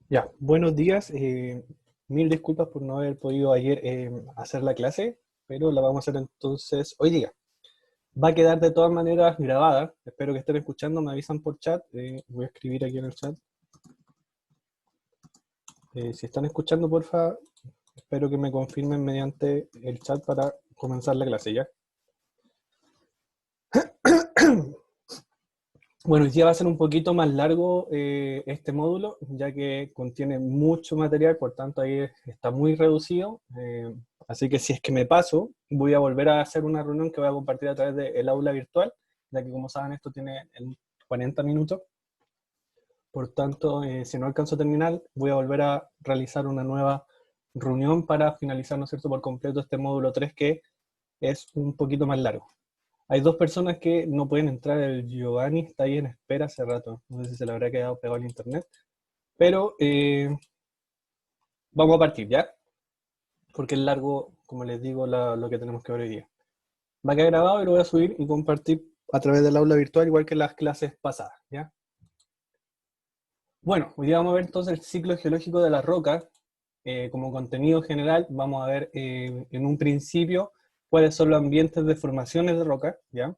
Ya, buenos días. Mil disculpas por no haber podido ayer hacer la clase, pero la vamos a hacer entonces hoy día. Va a quedar de todas maneras grabada. Espero que estén escuchando. Me avisan por chat. Voy a escribir aquí en el chat. Si están escuchando, porfa, espero que me confirmen mediante el chat para comenzar la clase ya. Bueno, hoy día va a ser un poquito más largo este módulo, ya que contiene mucho material, por tanto ahí está muy reducido. Así que si es que me paso, voy a volver a hacer una reunión que voy a compartir a través del aula virtual, ya que como saben esto tiene 40 minutos. Por tanto, si no alcanzo a terminar, voy a volver a realizar una nueva reunión para finalizar, ¿no es cierto?, por completo este módulo 3 que es un poquito más largo. Hay dos personas que no pueden entrar. El Giovanni está ahí en espera hace rato. No sé si se le habrá quedado pegado al internet. Pero vamos a partir, ¿ya? Porque es largo, como les digo, lo que tenemos que ver hoy día. Va a quedar grabado y lo voy a subir y compartir a través del aula virtual, igual que las clases pasadas, ¿ya? Bueno, hoy día vamos a ver entonces el ciclo geológico de las rocas. Como contenido general, vamos a ver en un principio cuáles son los ambientes de formaciones de rocas, ¿ya?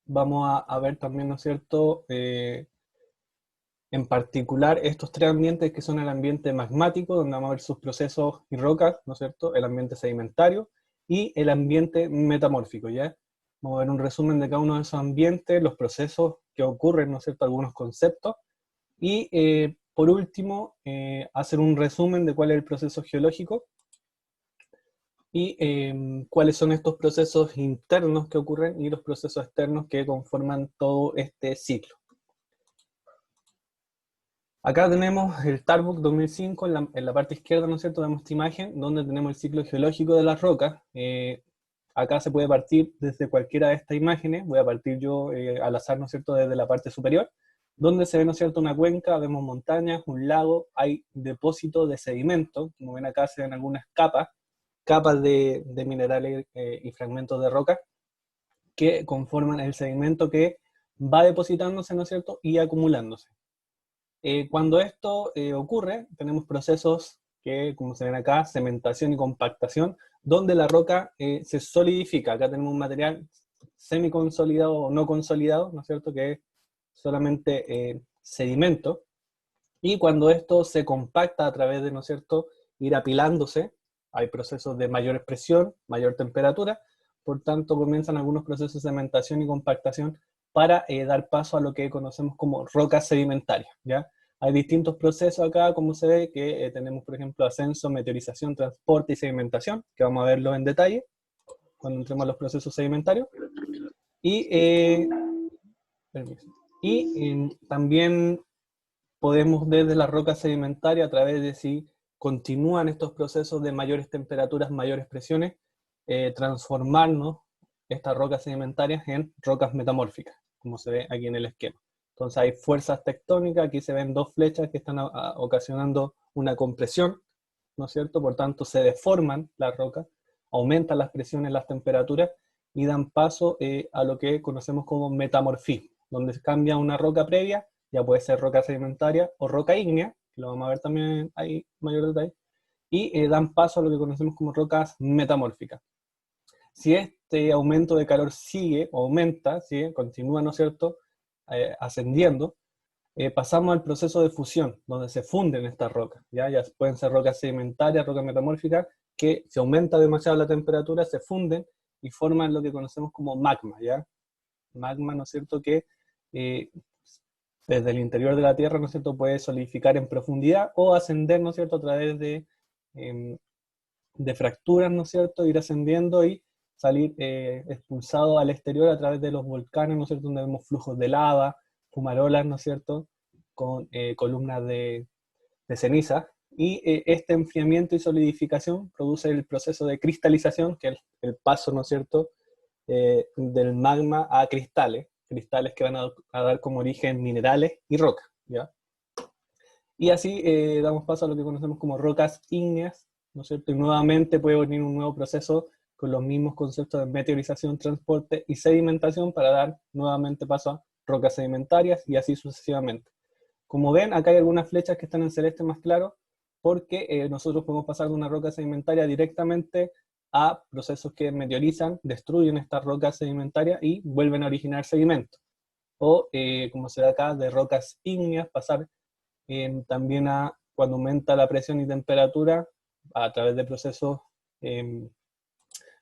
Vamos a ver también, ¿no es cierto?, en particular estos tres ambientes que son el ambiente magmático, donde vamos a ver sus procesos y rocas, ¿no es cierto?, el ambiente sedimentario y el ambiente metamórfico, ¿ya? Vamos a ver un resumen de cada uno de esos ambientes, los procesos que ocurren, ¿no es cierto?, algunos conceptos, y por último, hacer un resumen de cuál es el proceso geológico y cuáles son estos procesos internos que ocurren y los procesos externos que conforman todo este ciclo. Acá tenemos el Starbuck 2005 en la parte izquierda, ¿no es cierto? Vemos esta imagen donde tenemos el ciclo geológico de las rocas. Acá se puede partir desde cualquiera de estas imágenes. Voy a partir yo al azar, ¿no es cierto?, desde la parte superior, donde se ve, ¿no es cierto?, una cuenca, vemos montañas, un lago, hay depósitos de sedimento. Como ven acá se ven algunas capas de minerales y fragmentos de roca que conforman el sedimento que va depositándose, ¿no es cierto?, y acumulándose. Cuando esto ocurre, tenemos procesos que, como se ven acá, cementación y compactación, donde la roca se solidifica. Acá tenemos un material semiconsolidado o no consolidado, ¿no es cierto?, que es solamente sedimento. Y cuando esto se compacta a través de, ¿no es cierto?, ir apilándose, hay procesos de mayor presión, mayor temperatura, por tanto comienzan algunos procesos de cementación y compactación para dar paso a lo que conocemos como rocas sedimentarias, ¿ya? Hay distintos procesos acá, como se ve, que tenemos, por ejemplo, ascenso, meteorización, transporte y sedimentación, que vamos a verlo en detalle cuando entremos a los procesos sedimentarios. Y, también podemos desde la roca sedimentaria, a través de si continúan estos procesos de mayores temperaturas, mayores presiones, transformarnos estas rocas sedimentarias en rocas metamórficas, como se ve aquí en el esquema. Entonces hay fuerzas tectónicas, aquí se ven dos flechas que están ocasionando una compresión, ¿no es cierto? Por tanto se deforman las rocas, aumentan las presiones, las temperaturas, y dan paso a lo que conocemos como metamorfismo, donde cambia una roca previa, ya puede ser roca sedimentaria o roca ígnea, que lo vamos a ver también ahí mayor detalle, y dan paso a lo que conocemos como rocas metamórficas. Si este aumento de calor sigue o aumenta, ¿sí?, continúa, ¿no es cierto?, ascendiendo, pasamos al proceso de fusión, donde se funden estas rocas, ya pueden ser rocas sedimentarias, rocas metamórficas, que si aumenta demasiado la temperatura, se funden y forman lo que conocemos como magma, ¿ya? Magma, ¿no es cierto?, que eh, desde el interior de la Tierra, ¿no es cierto?, puede solidificar en profundidad o ascender, ¿no es cierto?, a través de fracturas, ¿no es cierto?, ir ascendiendo y salir expulsado al exterior a través de los volcanes, ¿no es cierto?, donde vemos flujos de lava, fumarolas, ¿no es cierto?, con columnas de ceniza. Y este enfriamiento y solidificación produce el proceso de cristalización, que es el paso, ¿no es cierto?, del magma a cristales que van a dar como origen minerales y rocas, ¿ya? Y así damos paso a lo que conocemos como rocas ígneas, ¿no es cierto? Y nuevamente puede venir un nuevo proceso con los mismos conceptos de meteorización, transporte y sedimentación para dar nuevamente paso a rocas sedimentarias y así sucesivamente. Como ven, acá hay algunas flechas que están en celeste más claro, porque nosotros podemos pasar de una roca sedimentaria directamente a procesos que meteorizan, destruyen estas rocas sedimentarias y vuelven a originar sedimentos. O, como se da acá, de rocas ígneas, pasar también a, cuando aumenta la presión y temperatura, a través de procesos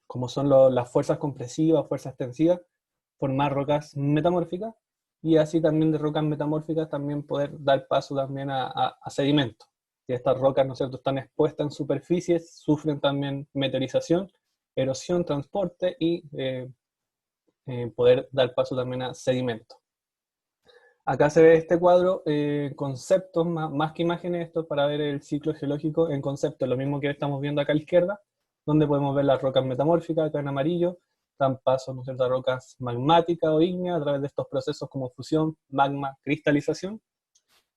como son las fuerzas compresivas, fuerzas tensivas, formar rocas metamórficas, y así también de rocas metamórficas también poder dar paso también a sedimentos. Si estas rocas, ¿no es cierto?, están expuestas en superficies, sufren también meteorización, erosión, transporte y poder dar paso también a sedimentos. Acá se ve este cuadro, conceptos, más que imágenes, esto es para ver el ciclo geológico en conceptos, lo mismo que estamos viendo acá a la izquierda, donde podemos ver las rocas metamórficas, acá en amarillo, dan paso, ¿no es cierto?, a rocas magmáticas o ígneas a través de estos procesos como fusión, magma, cristalización.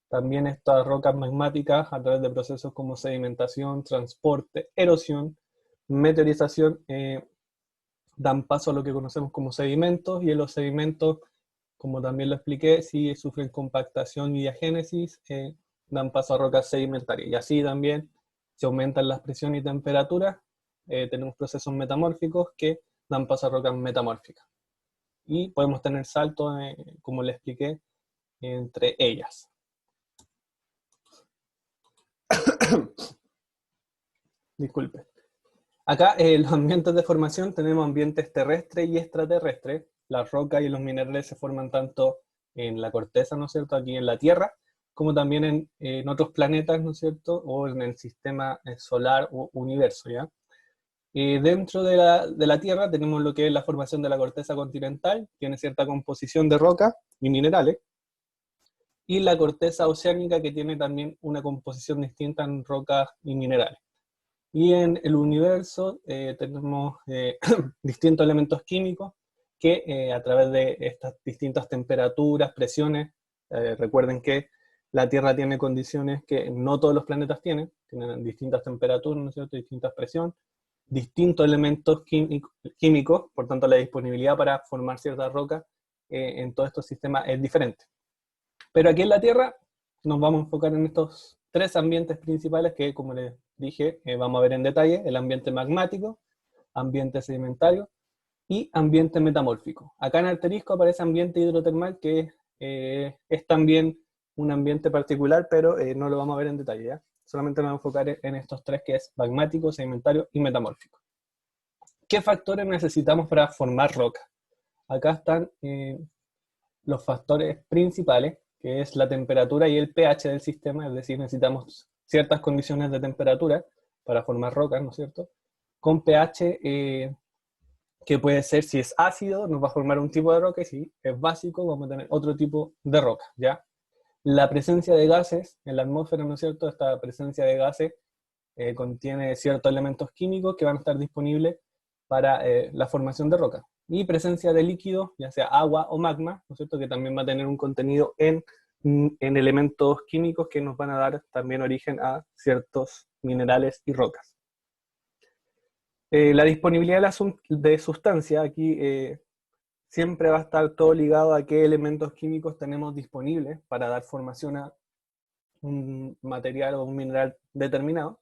También estas rocas magmáticas a través de procesos como sedimentación, transporte, erosión, meteorización, dan paso a lo que conocemos como sedimentos, y en los sedimentos, como también lo expliqué, si sufren compactación y diagénesis, dan paso a rocas sedimentarias. Y así también se aumentan las presiones y temperaturas, tenemos procesos metamórficos que dan paso a rocas metamórficas. Y podemos tener saltos, como les expliqué, entre ellas. Disculpe. Acá en los ambientes de formación tenemos ambientes terrestres y extraterrestres. Las rocas y los minerales se forman tanto en la corteza, ¿no es cierto?, aquí en la Tierra, como también en otros planetas, ¿no es cierto?, o en el sistema solar o universo, ¿ya? Dentro de la Tierra tenemos lo que es la formación de la corteza continental, tiene cierta composición de roca y minerales, y la corteza oceánica, que tiene también una composición distinta en rocas y minerales. Y en el universo tenemos distintos elementos químicos que a través de estas distintas temperaturas, presiones, recuerden que la Tierra tiene condiciones que no todos los planetas tienen distintas temperaturas, ¿no es cierto?, distintas presiones, distintos elementos químicos, por tanto la disponibilidad para formar ciertas rocas en todos estos sistemas es diferente. Pero aquí en la Tierra nos vamos a enfocar en estos tres ambientes principales que, como les dije, vamos a ver en detalle: el ambiente magmático, ambiente sedimentario y ambiente metamórfico. Acá en Asterisco aparece ambiente hidrotermal, que es también un ambiente particular, pero no lo vamos a ver en detalle, ¿ya? Solamente nos vamos a enfocar en estos tres, que es magmático, sedimentario y metamórfico. ¿Qué factores necesitamos para formar roca? Acá están los factores principales, que es la temperatura y el pH del sistema, es decir, necesitamos ciertas condiciones de temperatura para formar rocas, ¿no es cierto? Con pH, que puede ser, si es ácido, nos va a formar un tipo de roca, y si es básico, vamos a tener otro tipo de roca, ¿ya? La presencia de gases en la atmósfera, ¿no es cierto? Esta presencia de gases contiene ciertos elementos químicos que van a estar disponibles para la formación de roca. Y presencia de líquidos, ya sea agua o magma, ¿no es cierto?, que también va a tener un contenido en elementos químicos que nos van a dar también origen a ciertos minerales y rocas. La disponibilidad de sustancia, aquí siempre va a estar todo ligado a qué elementos químicos tenemos disponibles para dar formación a un material o un mineral determinado.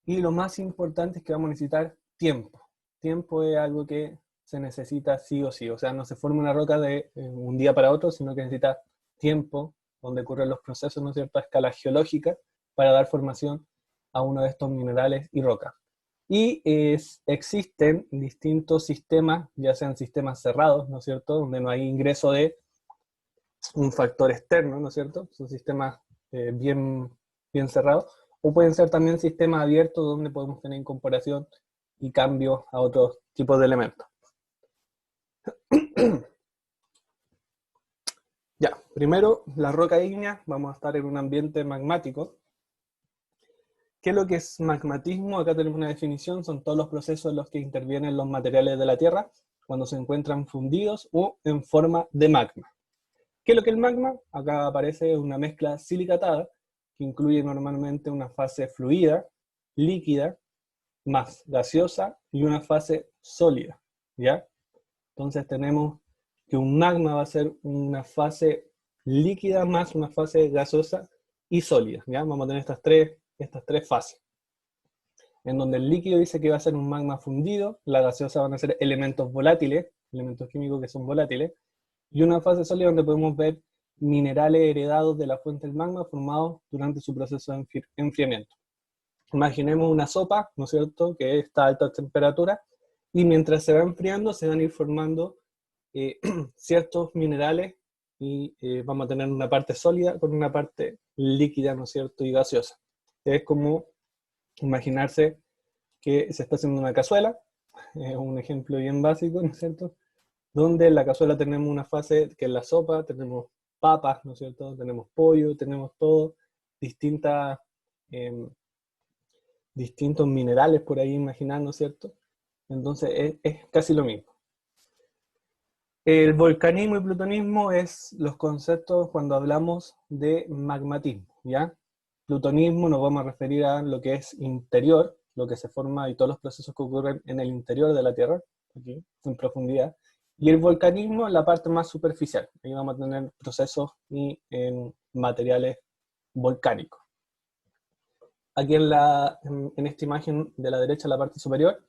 Y lo más importante es que vamos a necesitar tiempo. Tiempo es algo que se necesita sí o sí. O sea, no se forma una roca de un día para otro, sino que necesita tiempo, donde ocurren los procesos, ¿no es cierto?, a escala geológica, para dar formación a uno de estos minerales y rocas. Y existen distintos sistemas, ya sean sistemas cerrados, ¿no es cierto?, donde no hay ingreso de un factor externo, ¿no es cierto? Son sistemas bien cerrados. O pueden ser también sistemas abiertos, donde podemos tener incorporación y cambio a otros tipos de elementos. Ya, primero, la roca ígnea, vamos a estar en un ambiente magmático. ¿Qué es lo que es magmatismo? Acá tenemos una definición: son todos los procesos en los que intervienen los materiales de la Tierra cuando se encuentran fundidos o en forma de magma. ¿Qué es lo que es el magma? Acá aparece una mezcla silicatada, que incluye normalmente una fase fluida, líquida, más gaseosa y una fase sólida, ¿ya? Entonces tenemos que un magma va a ser una fase líquida más una fase gaseosa y sólida, ¿ya? Vamos a tener estas tres fases, en donde el líquido dice que va a ser un magma fundido, la gaseosa van a ser elementos volátiles, elementos químicos que son volátiles, y una fase sólida donde podemos ver minerales heredados de la fuente del magma formados durante su proceso de enfriamiento. Imaginemos una sopa, ¿no es cierto?, que está a alta temperatura, y mientras se va enfriando se van a ir formando ciertos minerales y vamos a tener una parte sólida con una parte líquida, ¿no es cierto?, y gaseosa. Es como imaginarse que se está haciendo una cazuela, un ejemplo bien básico, ¿no es cierto?, donde en la cazuela tenemos una fase que es la sopa, tenemos papas, ¿no es cierto?, tenemos pollo, tenemos todo, distintas, distintos minerales por ahí imaginando, ¿cierto? Entonces es casi lo mismo. El volcanismo y plutonismo es los conceptos cuando hablamos de magmatismo, ¿ya? Plutonismo nos vamos a referir a lo que es interior, lo que se forma y todos los procesos que ocurren en el interior de la Tierra, aquí, en profundidad. Y el volcanismo es la parte más superficial. Ahí vamos a tener procesos y materiales volcánicos. Aquí en esta imagen de la derecha, la parte superior,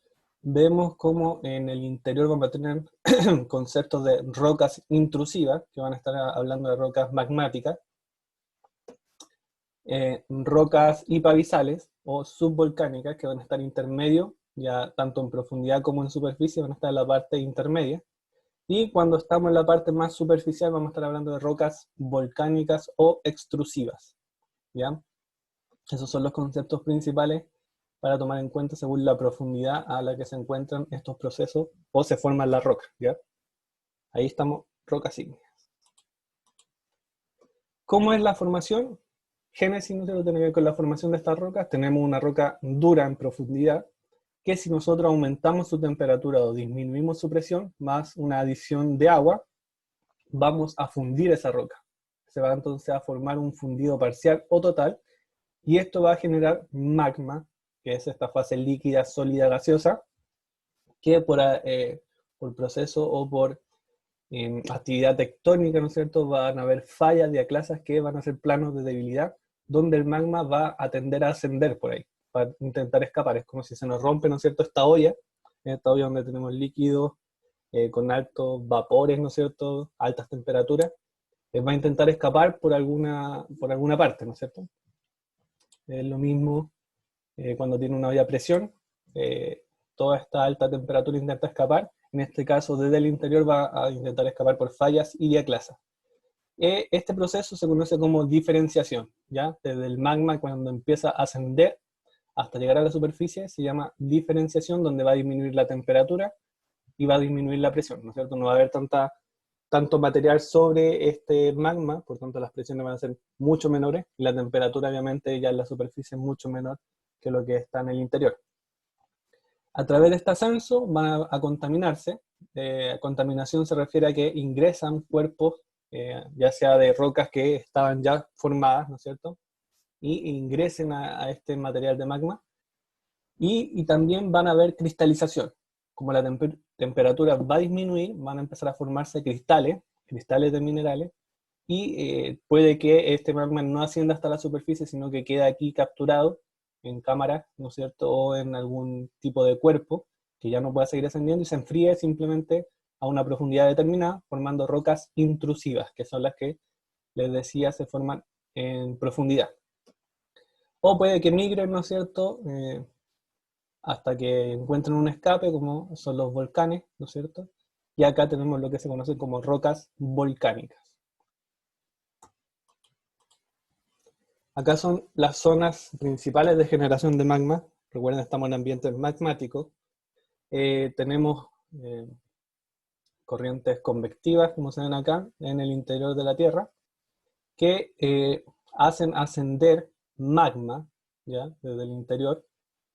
vemos cómo en el interior vamos a tener conceptos de rocas intrusivas, que van a estar hablando de rocas magmáticas, rocas hipabisales o subvolcánicas, que van a estar intermedio, ya tanto en profundidad como en superficie, van a estar en la parte intermedia. Y cuando estamos en la parte más superficial, vamos a estar hablando de rocas volcánicas o extrusivas, ¿ya? Esos son los conceptos principales para tomar en cuenta según la profundidad a la que se encuentran estos procesos o se forman las rocas, ¿ya? Ahí estamos, rocas ígneas. ¿Cómo es la formación? Génesis no tiene que ver con la formación de estas rocas. Tenemos una roca dura en profundidad, que si nosotros aumentamos su temperatura o disminuimos su presión, más una adición de agua, vamos a fundir esa roca. Se va entonces a formar un fundido parcial o total, y esto va a generar magma, que es esta fase líquida, sólida, gaseosa, que por proceso o por actividad tectónica, ¿no es cierto?, van a haber fallas diaclasas que van a ser planos de debilidad, donde el magma va a tender a ascender por ahí, para intentar escapar. Es como si se nos rompe, ¿no es cierto?, esta olla donde tenemos líquidos con altos vapores, ¿no es cierto?, altas temperaturas, va a intentar escapar por alguna parte, ¿no es cierto? Es lo mismo cuando tiene una olla a presión, toda esta alta temperatura intenta escapar, en este caso desde el interior va a intentar escapar por fallas y diaclasas. Este proceso se conoce como diferenciación, ¿ya? Desde el magma cuando empieza a ascender hasta llegar a la superficie se llama diferenciación, donde va a disminuir la temperatura y va a disminuir la presión, ¿no es cierto? No va a haber tanto material sobre este magma, por tanto las presiones van a ser mucho menores y la temperatura obviamente ya en la superficie es mucho menor que lo que está en el interior. A través de este ascenso van a contaminarse. Contaminación se refiere a que ingresan cuerpos, ya sea de rocas que estaban ya formadas, ¿no es cierto?, y ingresen a este material de magma. Y también van a haber cristalización. Como la temperatura va a disminuir, van a empezar a formarse cristales de minerales, y puede que este magma no ascienda hasta la superficie, sino que quede aquí capturado en cámara, ¿no es cierto?, o en algún tipo de cuerpo, que ya no pueda seguir ascendiendo, y se enfríe simplemente a una profundidad determinada, formando rocas intrusivas, que son las que, les decía, se forman en profundidad. O puede que migren, ¿no es cierto?, hasta que encuentren un escape, como son los volcanes, ¿no es cierto? Y acá tenemos lo que se conoce como rocas volcánicas. Acá son las zonas principales de generación de magma. Recuerden, estamos en ambientes magmáticos. Tenemos corrientes convectivas, como se ven acá, en el interior de la Tierra, que hacen ascender magma, ¿ya?, desde el interior,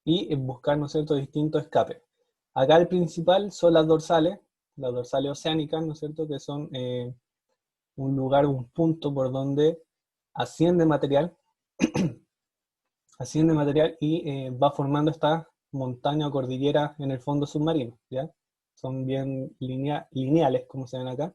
y buscar, ¿no es cierto?, distintos escapes. Acá el principal son las dorsales oceánicas, ¿no es cierto?, que son un lugar, un punto por donde asciende material, y va formando esta montaña o cordillera en el fondo submarino, ¿ya? Son bien lineales, como se ven acá.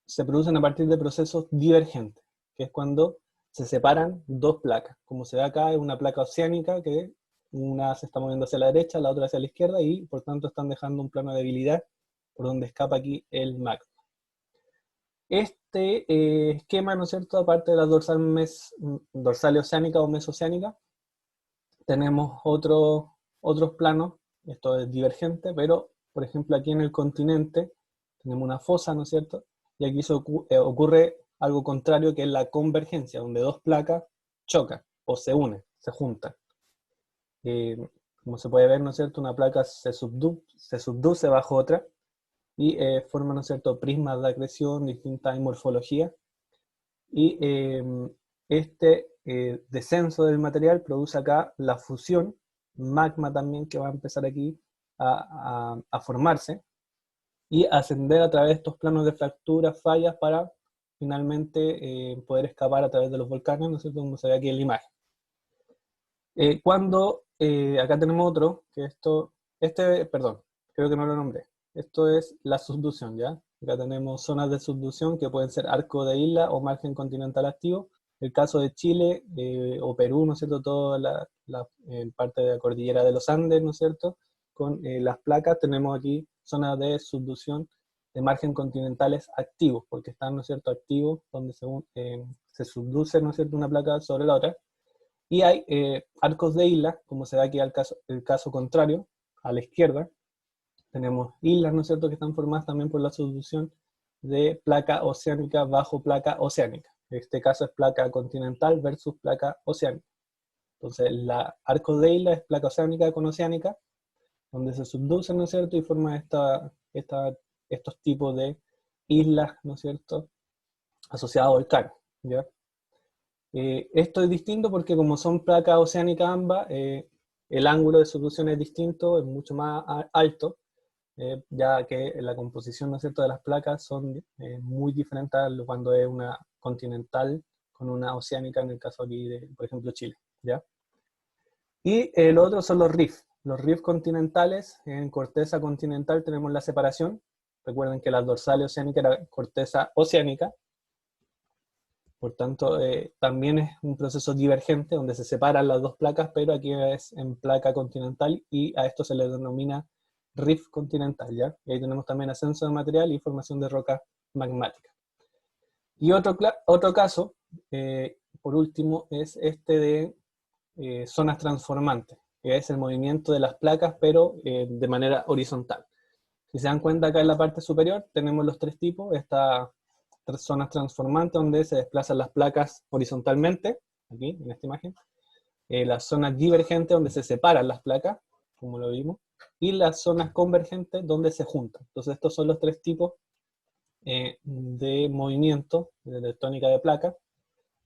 se producen a partir de procesos divergentes, que es cuando se separan dos placas. Como se ve acá, es una placa oceánica que una se está moviendo hacia la derecha, la otra hacia la izquierda, y por tanto están dejando un plano de debilidad por donde escapa aquí el magma. Este esquema, ¿no es cierto?, aparte de la dorsal oceánica o mesoceánica, tenemos otros planos, esto es divergente, pero por ejemplo aquí en el continente tenemos una fosa, ¿no es cierto? Y aquí ocurre algo contrario, que es la convergencia, donde dos placas chocan o se unen, se juntan. Como se puede ver, ¿no es cierto?, una placa se subduce bajo otra y forma, ¿no es cierto?, prismas de acreción, distintas morfologías. Y este descenso del material produce acá la fusión, magma también, que va a empezar aquí a formarse y ascender a través de estos planos de fracturas, fallas, para finalmente poder escapar a través de los volcanes, ¿no es cierto?, como se ve aquí en la imagen. Acá tenemos otro, que perdón, creo que no lo nombré. Esto es la subducción, ¿ya? Acá tenemos zonas de subducción que pueden ser arco de isla o margen continental activo. El caso de Chile o Perú, ¿no es cierto?, toda la parte de la cordillera de los Andes, ¿no es cierto?, con las placas, tenemos aquí zonas de subducción de margen continentales activos, porque están, ¿no es cierto?, activos, donde se subduce, ¿no es cierto?, una placa sobre la otra. Y hay arcos de isla, como se ve aquí el caso contrario, a la izquierda. Tenemos islas, ¿no es cierto?, que están formadas también por la subducción de placa oceánica bajo placa oceánica. En este caso es placa continental versus placa oceánica. Entonces, arcos de isla es placa oceánica con oceánica, donde se subducen, ¿no es cierto?, y forman estos tipos de islas, ¿no es cierto?, asociadas a volcanes, ¿ya? Esto es distinto porque como son placas oceánicas ambas, el ángulo de subducción es distinto, es mucho más alto, ya que la composición, ¿no es cierto?, de las placas son muy diferentes cuando es una continental con una oceánica, en el caso aquí de, por ejemplo, Chile, ¿ya? Y el otro son los rift. Los rift continentales, en corteza continental tenemos la separación. Recuerden que la dorsal oceánica era corteza oceánica. Por tanto, también es un proceso divergente donde se separan las dos placas, pero aquí es en placa continental y a esto se le denomina rift continental, ¿ya? Y ahí tenemos también ascenso de material y formación de roca magmática. Y otro caso, por último, es este de zonas transformantes, que es el movimiento de las placas, pero de manera horizontal. Si se dan cuenta, acá en la parte superior tenemos los tres tipos. Estas zonas transformantes donde se desplazan las placas horizontalmente, aquí en esta imagen. Las zonas divergentes donde se separan las placas, como lo vimos. Y las zonas convergentes donde se juntan. Entonces estos son los tres tipos de movimiento de tectónica de placas.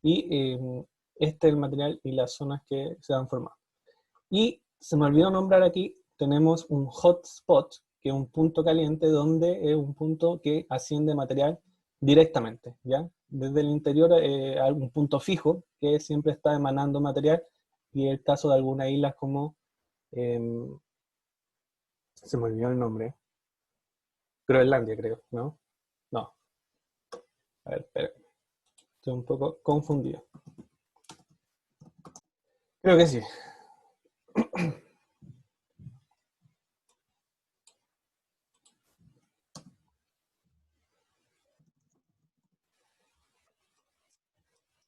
Y este es el material y las zonas que se han formado. Y se me olvidó nombrar aquí, tenemos un hotspot, que es un punto caliente, donde es un punto que asciende material directamente, ¿ya? Desde el interior hay un punto fijo que siempre está emanando material, y el caso de algunas islas como, se me olvidó el nombre, Groenlandia creo, ¿no? No, a ver, espera, estoy un poco confundido. Creo que sí.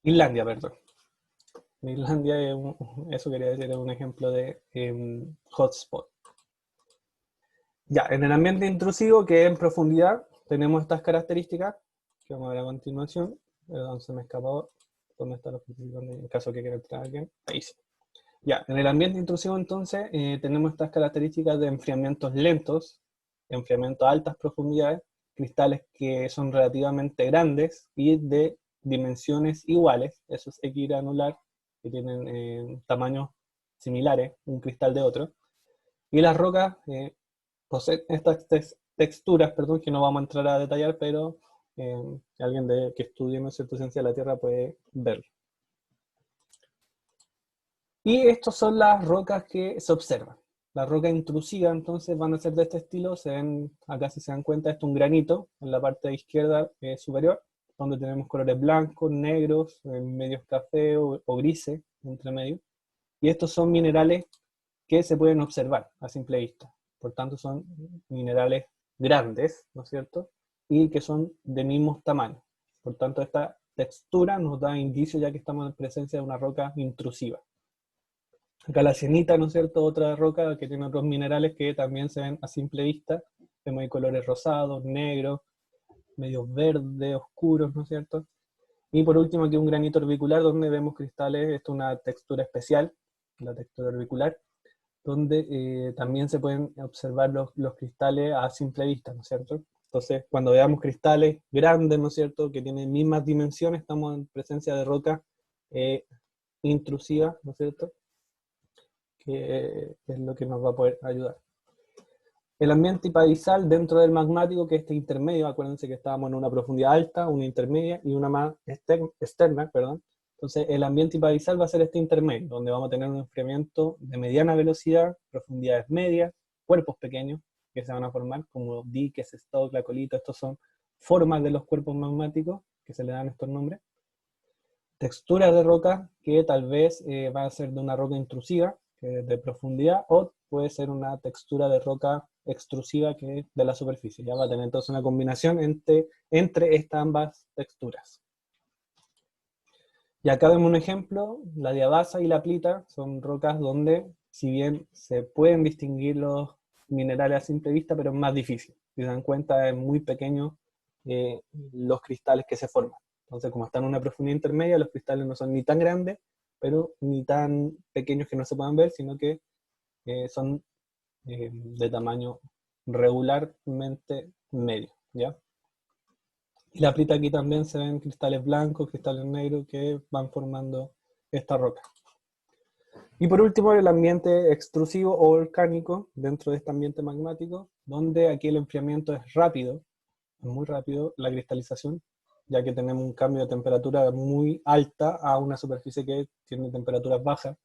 Islandia, perdón. Islandia es eso quería decir, es un ejemplo de hotspot. Ya, en el ambiente intrusivo, que es en profundidad, tenemos estas características que vamos a ver a continuación. Perdón, se me escapó. ¿Dónde están los participantes? En caso que quiera entrar alguien. Ahí sí. Ya, en el ambiente intrusivo entonces tenemos estas características de enfriamientos lentos, enfriamiento a altas profundidades, cristales que son relativamente grandes y de dimensiones iguales, eso es equigranular, que tienen tamaños similares, un cristal de otro. Y las rocas poseen estas texturas, perdón, que no vamos a entrar a detallar, pero alguien que estudie, ¿no es cierto?, ciencia de la Tierra puede verlo. Y estas son las rocas que se observan. La roca intrusiva, entonces, van a ser de este estilo. Se ven, acá si se dan cuenta, esto es un granito en la parte izquierda superior, donde tenemos colores blancos, negros, medios café o grises, entre medio. Y estos son minerales que se pueden observar a simple vista. Por tanto, son minerales grandes, ¿no es cierto? Y que son de mismos tamaños. Por tanto, esta textura nos da indicio ya que estamos en presencia de una roca intrusiva. Acá la sienita, ¿no es cierto? Otra roca que tiene otros minerales que también se ven a simple vista. Vemos ahí colores rosados, negros, medios verdes, oscuros, ¿no es cierto? Y por último aquí un granito orbicular donde vemos cristales, esto es una textura especial, la textura orbicular, donde también se pueden observar los cristales a simple vista, ¿no es cierto? Entonces, cuando veamos cristales grandes, ¿no es cierto?, que tienen mismas dimensiones, estamos en presencia de roca intrusiva, ¿no es cierto?, que es lo que nos va a poder ayudar. El ambiente apadizal dentro del magmático, que es este intermedio, acuérdense que estábamos en una profundidad alta, una intermedia y una más externa, perdón. Entonces el ambiente apadizal va a ser este intermedio, donde vamos a tener un enfriamiento de mediana velocidad, profundidades medias, cuerpos pequeños que se van a formar, como diques, stock, la colita, estos son formas de los cuerpos magmáticos que se le dan estos nombres. Texturas de roca que tal vez va a ser de una roca intrusiva, que es de profundidad, o puede ser una textura de roca extrusiva que es de la superficie. Ya va a tener entonces una combinación entre estas ambas texturas. Y acá vemos un ejemplo, la diabasa y la plita son rocas donde, si bien se pueden distinguir los minerales a simple vista, pero es más difícil. Si se dan cuenta, es muy pequeño los cristales que se forman. Entonces, como están en una profundidad intermedia, los cristales no son ni tan grandes, pero ni tan pequeños que no se puedan ver, sino que son de tamaño regularmente medio, ¿ya? Y la plita aquí también se ven cristales blancos, cristales negros que van formando esta roca. Y por último, el ambiente extrusivo o volcánico dentro de este ambiente magmático, donde aquí el enfriamiento es rápido, es muy rápido la cristalización, ya que tenemos un cambio de temperatura muy alta a una superficie que tiene temperaturas bajas.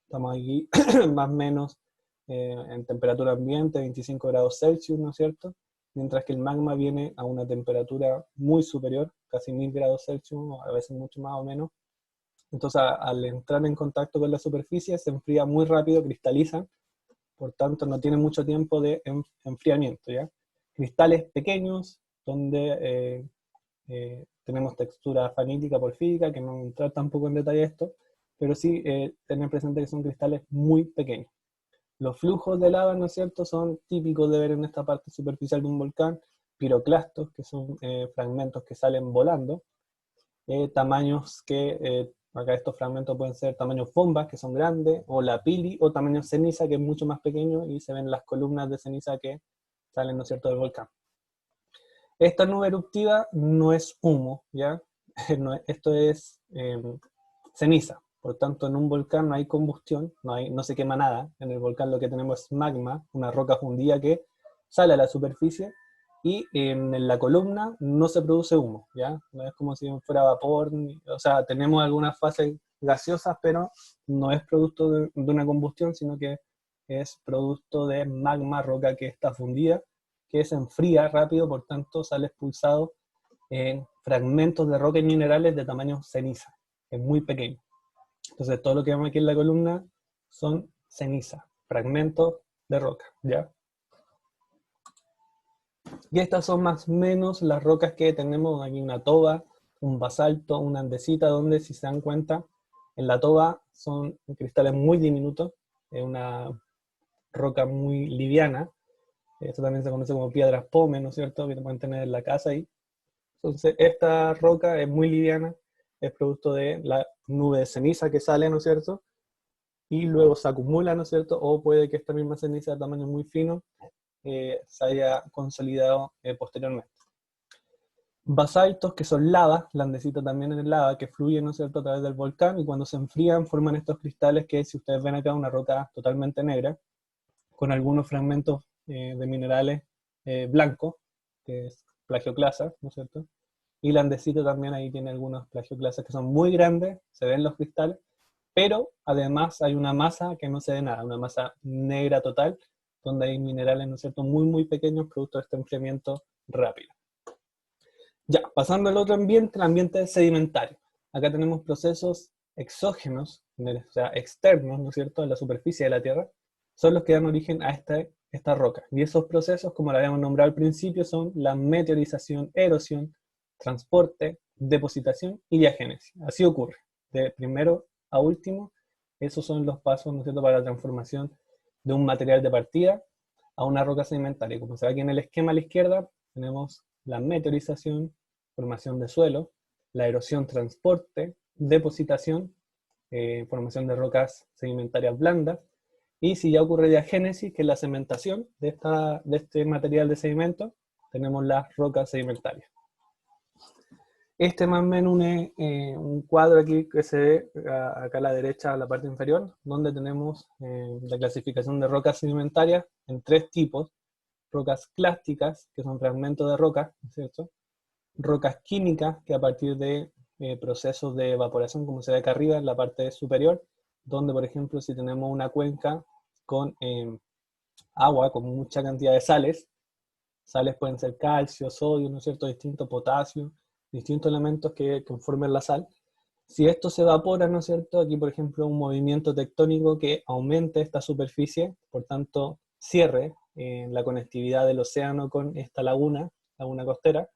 Estamos aquí más o menos en temperatura ambiente, 25 grados Celsius, ¿no es cierto? Mientras que el magma viene a una temperatura muy superior, casi 1000 grados Celsius, a veces mucho más o menos. Entonces, al entrar en contacto con la superficie, se enfría muy rápido, cristaliza, por tanto no tiene mucho tiempo de enfriamiento, ¿ya? Cristales pequeños, donde tenemos textura fanítica, porfírica, que no voy a entrar tampoco en detalle esto, pero sí tener presente que son cristales muy pequeños. Los flujos de lava, ¿no es cierto?, son típicos de ver en esta parte superficial de un volcán, piroclastos, que son fragmentos que salen volando, tamaños que, acá estos fragmentos pueden ser tamaños bombas, que son grandes, o la pili, o tamaño ceniza, que es mucho más pequeño, y se ven las columnas de ceniza que salen, ¿no es cierto?, del volcán. Esta nube eruptiva no es humo, ¿ya? Esto es ceniza. Por tanto, en un volcán no hay combustión, no se quema nada. En el volcán lo que tenemos es magma, una roca fundida que sale a la superficie, y en la columna no se produce humo, ¿ya? No es como si fuera vapor, o sea, tenemos algunas fases gaseosas, pero no es producto de una combustión, sino que es producto de magma, roca que está fundida, que se enfría rápido, por tanto sale expulsado en fragmentos de roca y minerales de tamaño ceniza, es muy pequeño. Entonces todo lo que vemos aquí en la columna son ceniza, fragmentos de roca, ¿ya? Y estas son más o menos las rocas que tenemos aquí, una toba, un basalto, una andesita, donde si se dan cuenta, en la toba son cristales muy diminutos, es una roca muy liviana. Esto también se conoce como piedras pómez, ¿no es cierto?, que te pueden tener en la casa ahí. Entonces, esta roca es muy liviana, es producto de la nube de ceniza que sale, ¿no es cierto?, y luego se acumula, ¿no es cierto?, o puede que esta misma ceniza de tamaño muy fino se haya consolidado posteriormente. Basaltos, que son lava, la andesita también es lava, que fluye, ¿no es cierto?, a través del volcán, y cuando se enfrían forman estos cristales que, si ustedes ven acá, una roca totalmente negra, con algunos fragmentos de minerales blancos, que es plagioclasa, ¿no es cierto? Y la andesita también ahí tiene algunos plagioclasas que son muy grandes, se ven los cristales, pero además hay una masa que no se ve nada, una masa negra total, donde hay minerales, ¿no es cierto?, muy, muy pequeños, producto de este enfriamiento rápido. Ya, pasando al otro ambiente, el ambiente sedimentario. Acá tenemos procesos exógenos, o sea, externos, ¿no es cierto?, en la superficie de la Tierra, son los que dan origen a esta roca. Y esos procesos, como lo habíamos nombrado al principio, son la meteorización, erosión, transporte, depositación y diagénesis. Así ocurre, de primero a último, esos son los pasos, ¿no es cierto?, para la transformación de un material de partida a una roca sedimentaria. Como se ve aquí en el esquema a la izquierda, tenemos la meteorización, formación de suelo, la erosión, transporte, depositación, formación de rocas sedimentarias blandas, y si ya ocurre diagénesis, que es la cementación de este material de sedimento, tenemos las rocas sedimentarias. Este más o menos es un cuadro aquí que se ve acá a la derecha, a la parte inferior, donde tenemos la clasificación de rocas sedimentarias en tres tipos: rocas clásticas, que son fragmentos de roca, ¿no es cierto?, rocas químicas, que a partir de procesos de evaporación, como se ve acá arriba en la parte superior, donde por ejemplo si tenemos una cuenca con agua, con mucha cantidad de sales pueden ser calcio, sodio, ¿no es cierto?, distinto potasio, distintos elementos que conformen la sal. Si esto se evapora, ¿no es cierto?, aquí por ejemplo un movimiento tectónico que aumente esta superficie, por tanto cierre la conectividad del océano con esta laguna costera,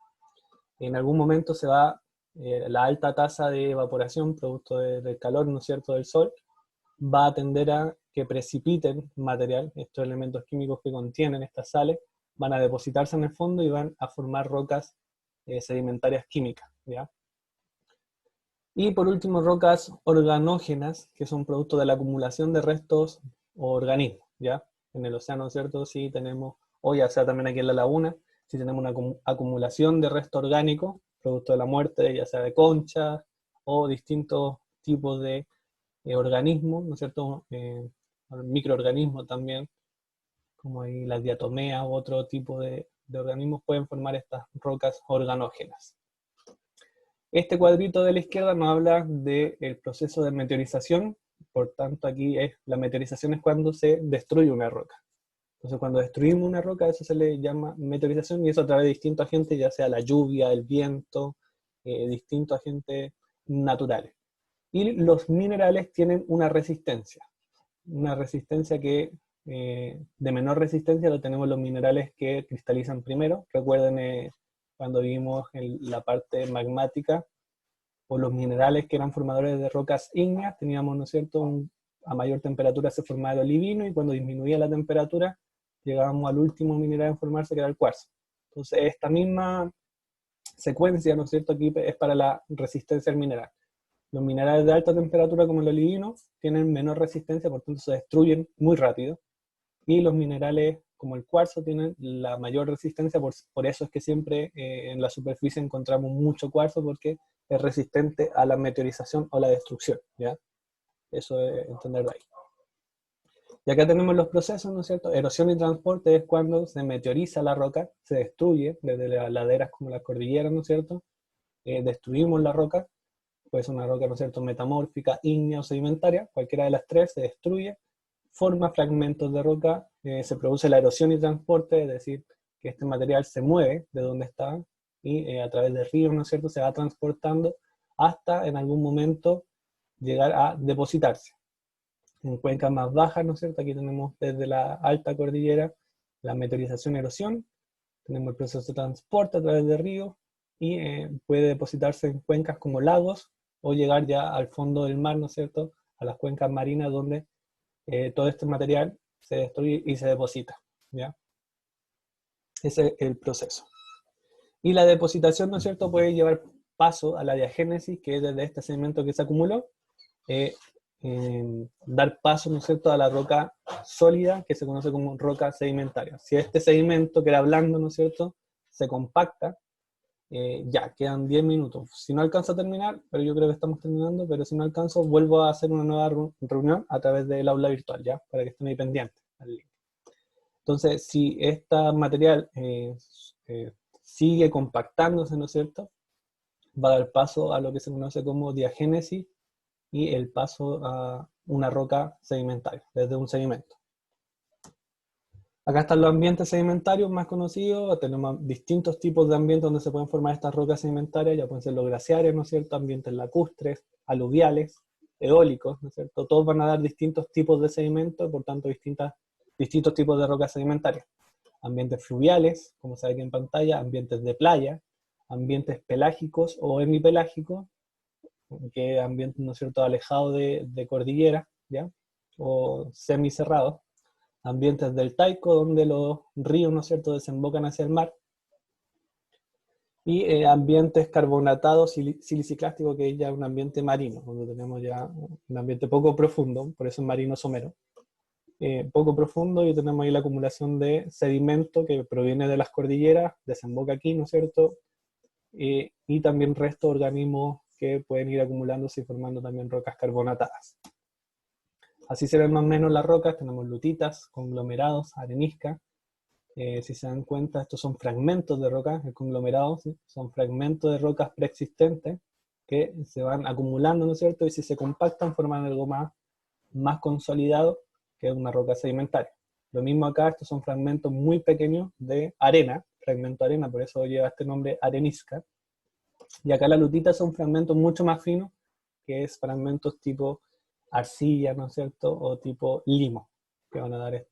en algún momento se va la alta tasa de evaporación producto del calor, ¿no es cierto?, del sol, va a tender a que precipiten material, estos elementos químicos que contienen estas sales, van a depositarse en el fondo y van a formar rocas sedimentarias químicas, ¿ya? Y por último, rocas organógenas, que son producto de la acumulación de restos o organismos, ¿ya? En el océano, ¿cierto?, sí tenemos, o ya sea también aquí en la laguna, si tenemos una acumulación de resto orgánico, producto de la muerte, ya sea de conchas o distintos tipos de organismos, ¿no es cierto?, microorganismos también, como ahí las diatomeas u otro tipo de organismos pueden formar estas rocas organógenas. Este cuadrito de la izquierda nos habla del proceso de meteorización, por tanto aquí la meteorización es cuando se destruye una roca. Entonces cuando destruimos una roca, eso se le llama meteorización, y eso a través de distintos agentes, ya sea la lluvia, el viento, distintos agentes naturales. Y los minerales tienen una resistencia que de menor resistencia lo tenemos los minerales que cristalizan primero. Recuerden cuando vimos en la parte magmática, o los minerales que eran formadores de rocas ígneas, teníamos, ¿no es cierto?, a mayor temperatura se formaba el olivino, y cuando disminuía la temperatura llegábamos al último mineral en formarse, que era el cuarzo. Entonces esta misma secuencia, ¿no es cierto?, aquí es para la resistencia al mineral. Los minerales de alta temperatura, como el olivino, tienen menor resistencia, por tanto se destruyen muy rápido, y los minerales como el cuarzo tienen la mayor resistencia, por eso es que siempre en la superficie encontramos mucho cuarzo, porque es resistente a la meteorización o la destrucción, ¿ya? Eso es entenderlo ahí. Y acá tenemos los procesos, ¿no es cierto? Erosión y transporte es cuando se meteoriza la roca, se destruye desde las laderas como las cordilleras, ¿no es cierto? Destruimos la roca, puede ser una roca, ¿no es cierto?, metamórfica, ígnea o sedimentaria, cualquiera de las tres se destruye, forma fragmentos de roca, se produce la erosión y transporte, es decir, que este material se mueve de donde está, y a través de ríos, ¿no es cierto?, se va transportando hasta en algún momento llegar a depositarse. En cuencas más bajas, ¿no es cierto?, aquí tenemos desde la alta cordillera la meteorización y erosión, tenemos el proceso de transporte a través de ríos, y puede depositarse en cuencas como lagos, o llegar ya al fondo del mar, ¿no es cierto?, a las cuencas marinas donde todo este material se destruye y se deposita, ¿ya? Ese es el proceso. Y la depositación, ¿no es cierto?, puede llevar paso a la diagénesis, que es desde este sedimento que se acumuló, dar paso, ¿no es cierto?, a la roca sólida, que se conoce como roca sedimentaria. Si este sedimento, que era blando, ¿no es cierto?, se compacta, ya, quedan 10 minutos. Si no alcanzo a terminar, pero yo creo que estamos terminando, pero si no alcanzo, vuelvo a hacer una nueva reunión a través del aula virtual, ¿ya? Para que estén ahí pendientes al link. Entonces, si este material sigue compactándose, ¿no es cierto?, va a dar paso a lo que se conoce como diagénesis y el paso a una roca sedimentaria, desde un sedimento. Acá están los ambientes sedimentarios más conocidos, tenemos distintos tipos de ambientes donde se pueden formar estas rocas sedimentarias, ya pueden ser los glaciares, ¿no es cierto?, ambientes lacustres, aluviales, eólicos, ¿no es cierto?, todos van a dar distintos tipos de sedimento, por tanto distintos tipos de rocas sedimentarias. Ambientes fluviales, como se ve aquí en pantalla, ambientes de playa, ambientes pelágicos o hemipelágicos, que ambientes, ¿no es cierto?, alejados de cordillera, ¿ya?, o semicerrados. Ambientes deltaicos, donde los ríos, ¿no es cierto?, desembocan hacia el mar, y ambientes carbonatados siliciclásticos, que es ya un ambiente marino, donde tenemos ya un ambiente poco profundo, por eso es marino somero, poco profundo, y tenemos ahí la acumulación de sedimento que proviene de las cordilleras, desemboca aquí, ¿no es cierto?, y también restos de organismos que pueden ir acumulándose y formando también rocas carbonatadas. Así se ven más o menos las rocas, tenemos lutitas, conglomerados, arenisca. Si se dan cuenta, estos son fragmentos de rocas, el conglomerado, ¿sí?, son fragmentos de rocas preexistentes que se van acumulando, ¿no es cierto?, y si se compactan forman algo más consolidado, que es una roca sedimentaria. Lo mismo acá, estos son fragmentos muy pequeños de arena, fragmento de arena, por eso lleva este nombre arenisca. Y acá las lutitas son fragmentos mucho más finos, que es fragmentos tipo arcilla, ¿no es cierto?, o tipo limo, que van a dar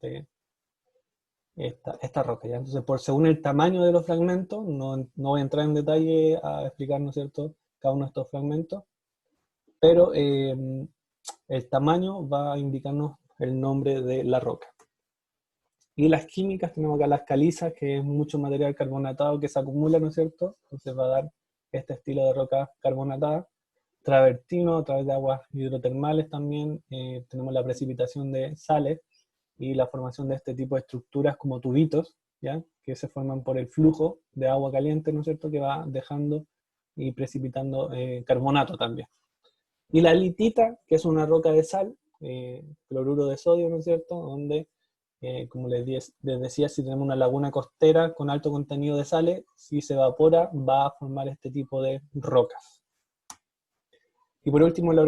esta roca, ¿ya? Entonces, según el tamaño de los fragmentos, no voy a entrar en detalle a explicar, ¿no es cierto?, cada uno de estos fragmentos, pero el tamaño va a indicarnos el nombre de la roca. Y las químicas, tenemos acá las calizas, que es mucho material carbonatado que se acumula, ¿no es cierto?, entonces va a dar este estilo de roca carbonatada. Travertino, a través de aguas hidrotermales también, tenemos la precipitación de sales y la formación de este tipo de estructuras como tubitos, ¿ya?, que se forman por el flujo de agua caliente, ¿no es cierto?, que va dejando y precipitando carbonato también. Y la litita, que es una roca de sal, cloruro de sodio, ¿no es cierto?, donde, como les decía, si tenemos una laguna costera con alto contenido de sales, si se evapora va a formar este tipo de rocas. Y por último, las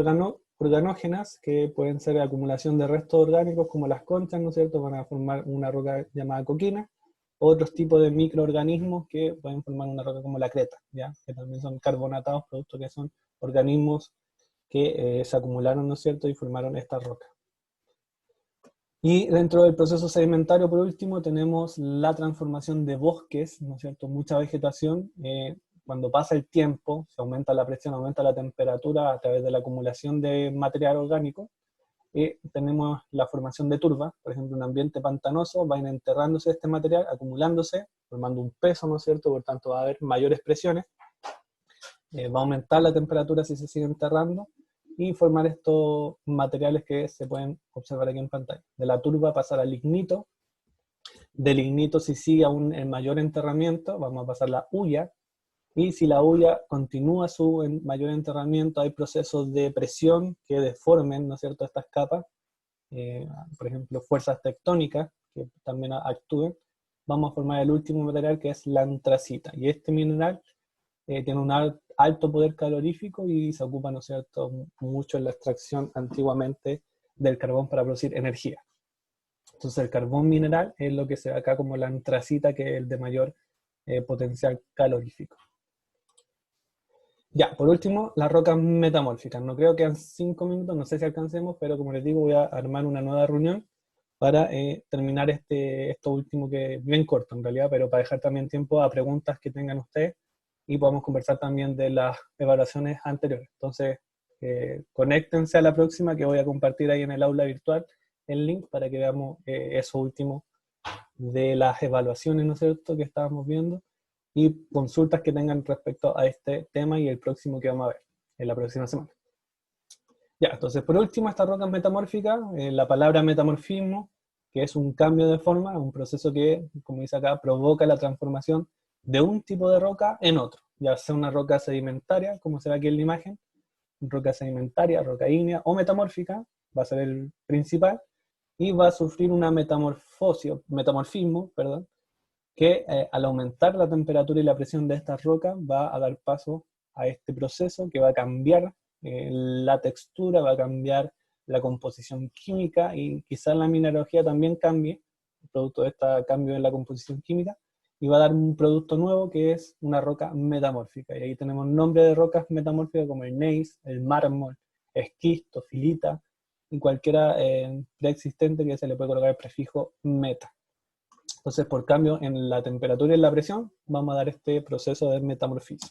organógenas, que pueden ser acumulación de restos orgánicos como las conchas, ¿no es cierto?, van a formar una roca llamada coquina. Otros tipos de microorganismos que pueden formar una roca como la creta, ¿ya?, que también son carbonatados, producto que son organismos que se acumularon, ¿no es cierto?, y formaron esta roca. Y dentro del proceso sedimentario, por último, tenemos la transformación de bosques, ¿no es cierto?, mucha vegetación. Cuando pasa el tiempo, se aumenta la presión, aumenta la temperatura a través de la acumulación de material orgánico, tenemos la formación de turba. Por ejemplo, un ambiente pantanoso, va a ir enterrándose este material, acumulándose, formando un peso, ¿no es cierto?, por tanto va a haber mayores presiones, va a aumentar la temperatura si se sigue enterrando, y formar estos materiales que se pueden observar aquí en pantalla. De la turba pasar al lignito, del lignito, si sigue aún en mayor enterramiento, vamos a pasar la hulla, y si la hulla continúa su mayor enterramiento, hay procesos de presión que deformen, ¿no es cierto?, estas capas, por ejemplo, fuerzas tectónicas que también actúen. Vamos a formar el último material, que es la antracita, y este mineral tiene un alto poder calorífico y se ocupa, ¿no es cierto?, mucho en la extracción antiguamente del carbón para producir energía. Entonces el carbón mineral es lo que se ve acá como la antracita, que es el de mayor potencial calorífico. Ya, por último, las rocas metamórficas. No creo que en 5 minutos, no sé si alcancemos, pero como les digo, voy a armar una nueva reunión para terminar esto último, que es bien corto en realidad, pero para dejar también tiempo a preguntas que tengan ustedes, y podamos conversar también de las evaluaciones anteriores. Entonces, conéctense a la próxima, que voy a compartir ahí en el aula virtual el link para que veamos eso último de las evaluaciones, ¿no es cierto?, que estábamos viendo, y consultas que tengan respecto a este tema y el próximo que vamos a ver en la próxima semana. Ya, entonces por último, estas rocas metamórficas, la palabra metamorfismo, que es un cambio de forma, un proceso que, como dice acá, provoca la transformación de un tipo de roca en otro, ya sea una roca sedimentaria, como se ve aquí en la imagen, roca sedimentaria, roca ígnea o metamórfica, va a ser el principal, y va a sufrir una metamorfismo, perdón, que al aumentar la temperatura y la presión de estas rocas va a dar paso a este proceso que va a cambiar la textura, va a cambiar la composición química y quizás la mineralogía también cambie, producto de este cambio en la composición química, y va a dar un producto nuevo que es una roca metamórfica. Y ahí tenemos nombres de rocas metamórficas como el gneiss, el mármol, esquisto, filita, y cualquiera preexistente que se le puede colocar el prefijo meta. Entonces, por cambio en la temperatura y en la presión, vamos a dar este proceso de metamorfismo.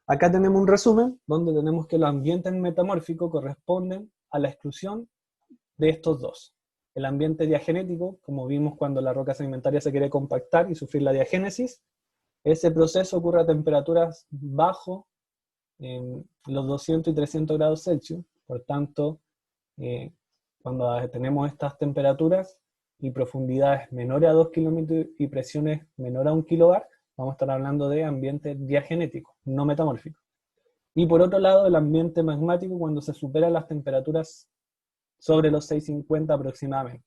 Acá tenemos un resumen donde tenemos que los ambientes metamórficos corresponden a la exclusión de estos dos. El ambiente diagenético, como vimos cuando la roca sedimentaria se quiere compactar y sufrir la diagénesis, ese proceso ocurre a temperaturas bajo los 200 y 300 grados Celsius. Por tanto, cuando tenemos estas temperaturas y profundidades menores a 2 kilómetros y presiones menores a 1 kilobar, vamos a estar hablando de ambiente diagenético, no metamórfico. Y por otro lado, el ambiente magmático cuando se superan las temperaturas sobre los 650 aproximadamente.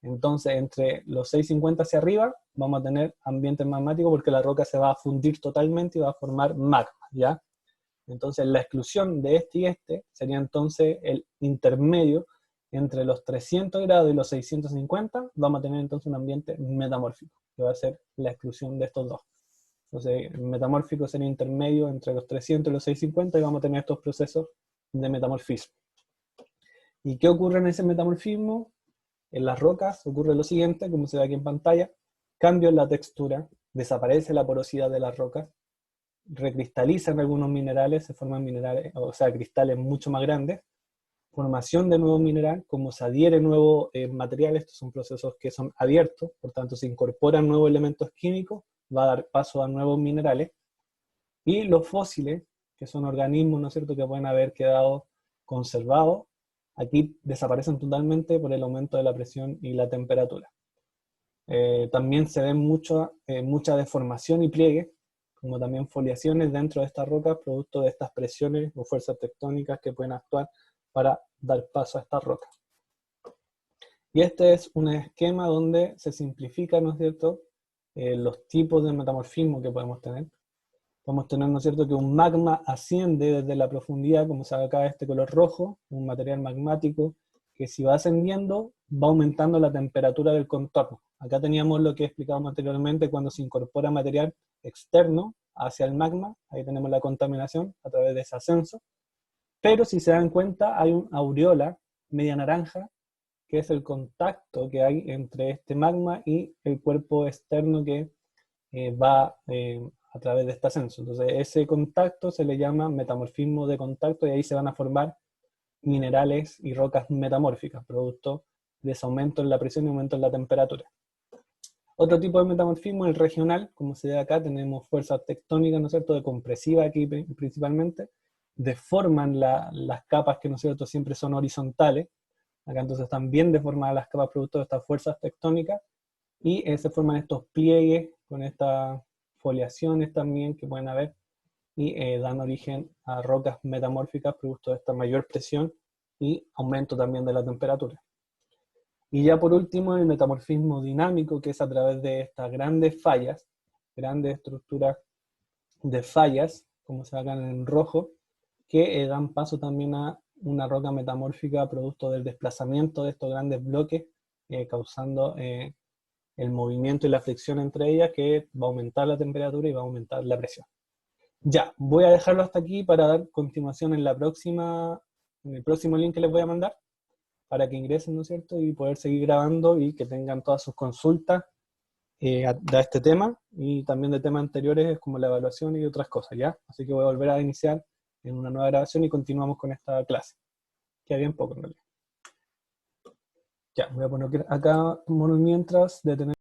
Entonces, entre los 650 hacia arriba, vamos a tener ambiente magmático porque la roca se va a fundir totalmente y va a formar magma, ¿ya? Entonces, la exclusión de este y este sería entonces el intermedio entre los 300 grados y los 650, vamos a tener entonces un ambiente metamórfico, que va a ser la exclusión de estos dos. Entonces, el metamórfico sería intermedio entre los 300 y los 650 y vamos a tener estos procesos de metamorfismo. ¿Y qué ocurre en ese metamorfismo? En las rocas ocurre lo siguiente, como se ve aquí en pantalla: cambio en la textura, desaparece la porosidad de las rocas, recristalizan algunos minerales, se forman minerales, o sea, cristales mucho más grandes, formación de nuevo mineral, como se adhiere nuevo material, estos son procesos que son abiertos, por tanto se incorporan nuevos elementos químicos, va a dar paso a nuevos minerales, y los fósiles, que son organismos, ¿no es cierto?, que pueden haber quedado conservados, aquí desaparecen totalmente por el aumento de la presión y la temperatura. También se ven mucha deformación y pliegue, como también foliaciones dentro de estas rocas, producto de estas presiones o fuerzas tectónicas que pueden actuar para dar paso a estas rocas. Y este es un esquema donde se simplifica, ¿no es cierto?, los tipos de metamorfismo que podemos tener. Podemos tener, ¿no es cierto?, que un magma asciende desde la profundidad, como se ve acá este color rojo, un material magmático, que si va ascendiendo, va aumentando la temperatura del contorno. Acá teníamos lo que explicábamos anteriormente, cuando se incorpora material externo hacia el magma, ahí tenemos la contaminación a través de ese ascenso. Pero si se dan cuenta, hay una aureola media naranja, que es el contacto que hay entre este magma y el cuerpo externo que va a través de este ascenso. Entonces ese contacto se le llama metamorfismo de contacto y ahí se van a formar minerales y rocas metamórficas, producto de ese aumento en la presión y aumento en la temperatura. Otro tipo de metamorfismo es el regional, como se ve acá, tenemos fuerzas tectónicas, ¿no es cierto?, de compresiva aquí principalmente, deforman las capas que, ¿no es cierto?, siempre son horizontales. Acá entonces están bien deformadas las capas producto de estas fuerzas tectónicas, y se forman estos pliegues con estas foliaciones también que pueden haber, y dan origen a rocas metamórficas producto de esta mayor presión y aumento también de la temperatura. Y ya por último el metamorfismo dinámico, que es a través de estas grandes fallas, grandes estructuras de fallas, como se ve acá en rojo, que dan paso también a una roca metamórfica producto del desplazamiento de estos grandes bloques, causando el movimiento y la fricción entre ellas, que va a aumentar la temperatura y va a aumentar la presión. Ya, voy a dejarlo hasta aquí para dar continuación en el próximo link que les voy a mandar, para que ingresen, ¿no es cierto?, y poder seguir grabando y que tengan todas sus consultas de este tema, y también de temas anteriores como la evaluación y otras cosas, ¿ya? Así que voy a volver a iniciar en una nueva grabación y continuamos con esta clase. Queda bien poco en realidad. Ya, voy a poner acá mientras detener